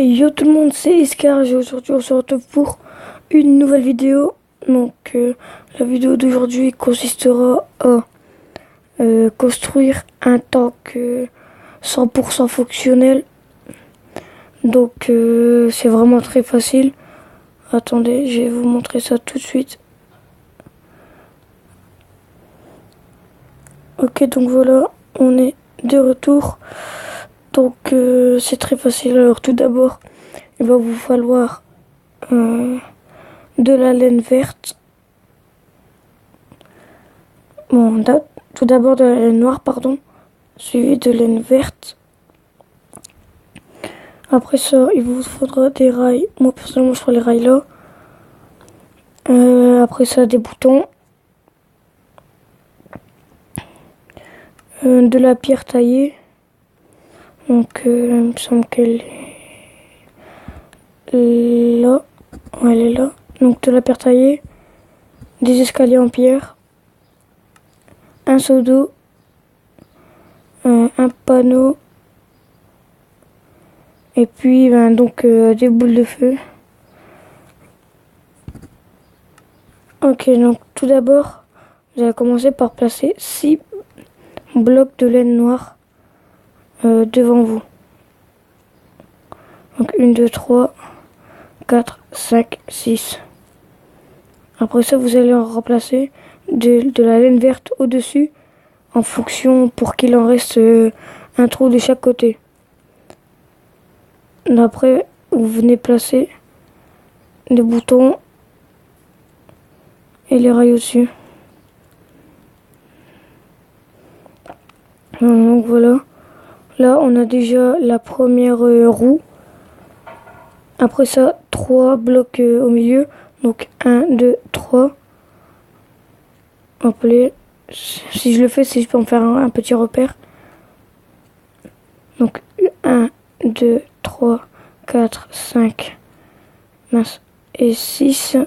Et yo tout le monde, c'est Iskar et aujourd'hui on se retrouve pour une nouvelle vidéo. Donc la vidéo d'aujourd'hui consistera à construire un tank 100% fonctionnel. Donc c'est vraiment très facile. Attendez, je vais vous montrer ça tout de suite. Ok, donc voilà, on est de retour. Donc c'est très facile. Alors tout d'abord, il va vous falloir de la laine verte. Bon, tout d'abord de la laine noire, pardon, suivi de laine verte. Après ça, il vous faudra des rails. Moi personnellement, je ferai les rails là. Après ça, des boutons. De la pierre taillée. Donc, il me semble qu'elle est là. Ouais, elle est là. Donc, de la pierre taillée. Des escaliers en pierre. Un seau d'eau. Un panneau. Et puis, donc, des boules de feu. Ok, donc tout d'abord, vous allez commencer par placer 6 blocs de laine noire devant vous. Donc 1, 2, 3, 4, 5, 6. Après ça, vous allez en remplacer de la laine verte au-dessus en fonction pour qu'il en reste un trou de chaque côté. Après, vous venez placer des boutons et les rails au-dessus. Donc voilà. Là, on a déjà la première roue. Après ça, 3 blocs au milieu. Donc 1, 2, 3. Appelez. Si je le fais, si je peux en faire un petit repère. Donc 1, 2, 3, 4, 5. Mince. Et 6.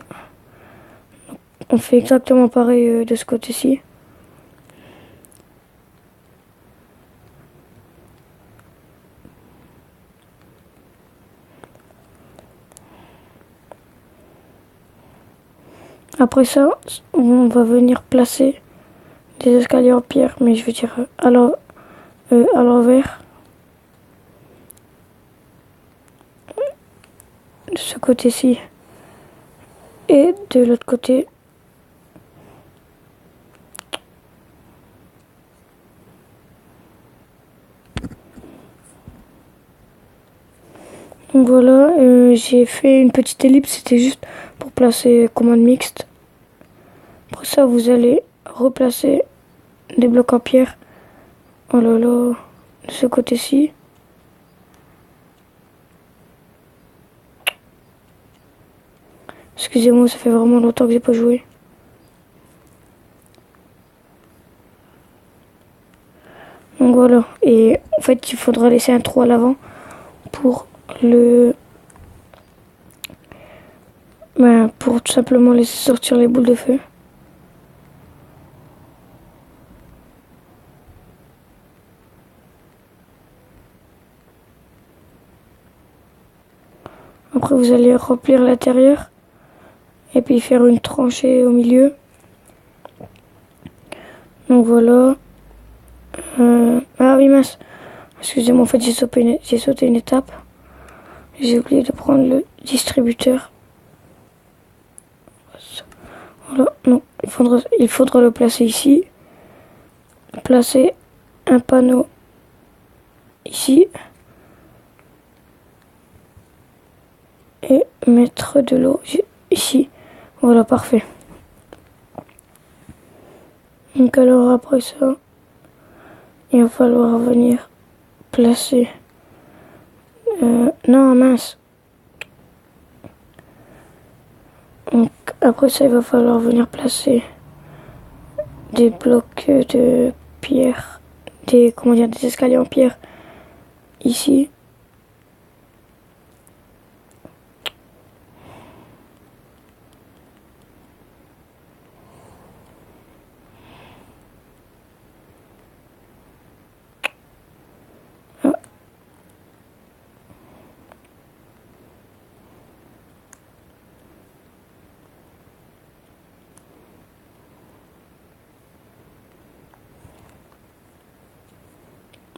On fait exactement pareil de ce côté-ci. Après ça, on va venir placer des escaliers en pierre, mais je veux dire à l'envers. De ce côté-ci. Et de l'autre côté. Donc voilà, j'ai fait une petite ellipse, c'était juste pour placer commande mixte. Après ça, vous allez replacer des blocs en pierre. Oh là là, de ce côté-ci. Excusez-moi, ça fait vraiment longtemps que j'ai pas joué. Donc voilà, et en fait, il faudra laisser un trou à l'avant pour pour tout simplement laisser sortir les boules de feu. Après, vous allez remplir l'intérieur et puis faire une tranchée au milieu. Donc voilà. Ah oui, mince. Excusez-moi, en fait, j'ai sauté une étape. J'ai oublié de prendre le distributeur. Voilà. Donc, il faudra le placer ici. Placer un panneau ici. Et mettre de l'eau ici. Voilà, parfait. Donc alors après ça, il va falloir venir placer... non, mince. Donc après ça, il va falloir venir placer des blocs de pierre, des escaliers en pierre ici.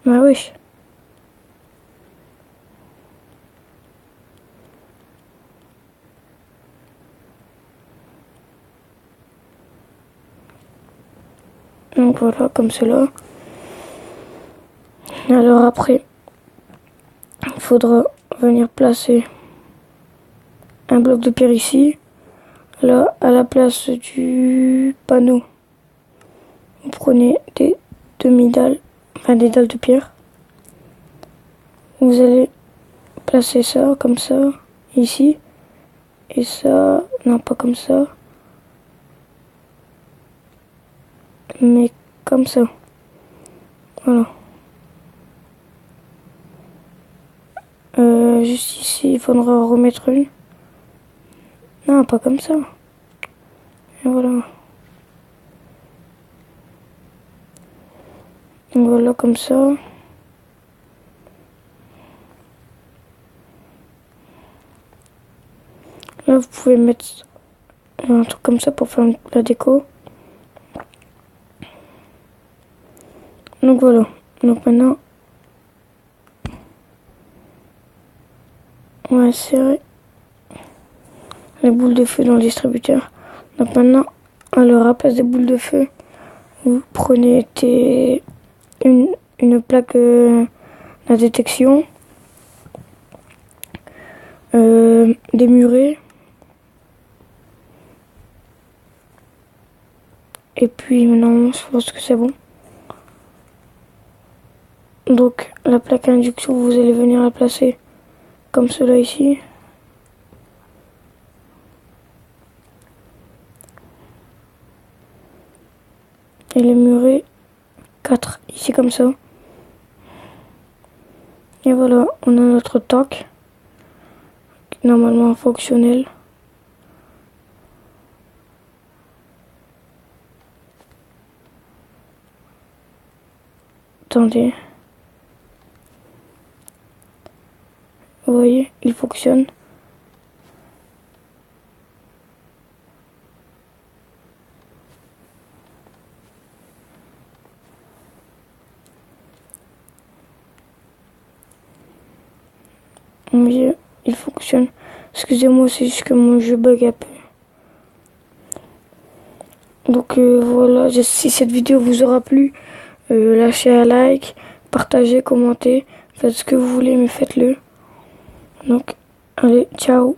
Bah oui. Donc voilà, comme cela. Alors après, il faudra venir placer un bloc de pierre ici. Là, à la place du panneau, vous prenez des demi-dalles, enfin des dalles de pierre. Vous allez placer ça comme ça, ici. Et ça, non pas comme ça, mais comme ça. Voilà. Juste ici, il faudra remettre une. Non, pas comme ça. Et voilà. Donc voilà, comme ça. Là, vous pouvez mettre un truc comme ça pour faire la déco. Donc voilà. Donc maintenant, on va insérer les boules de feu dans le distributeur. Donc maintenant, alors à la place des boules de feu, vous prenez une plaque à détection, des murets, et puis maintenant je pense que c'est bon. Donc la plaque à induction, vous allez venir la placer comme cela ici. Et les murets 4 ici comme ça. Et voilà, on a notre toc normalement fonctionnel. Attendez. Vous voyez, il fonctionne. Oui, il fonctionne. Excusez-moi, c'est juste que mon jeu bug un peu. Donc voilà, si cette vidéo vous aura plu, lâchez un like, partagez, commentez, faites ce que vous voulez, mais faites-le. Donc, allez, ciao.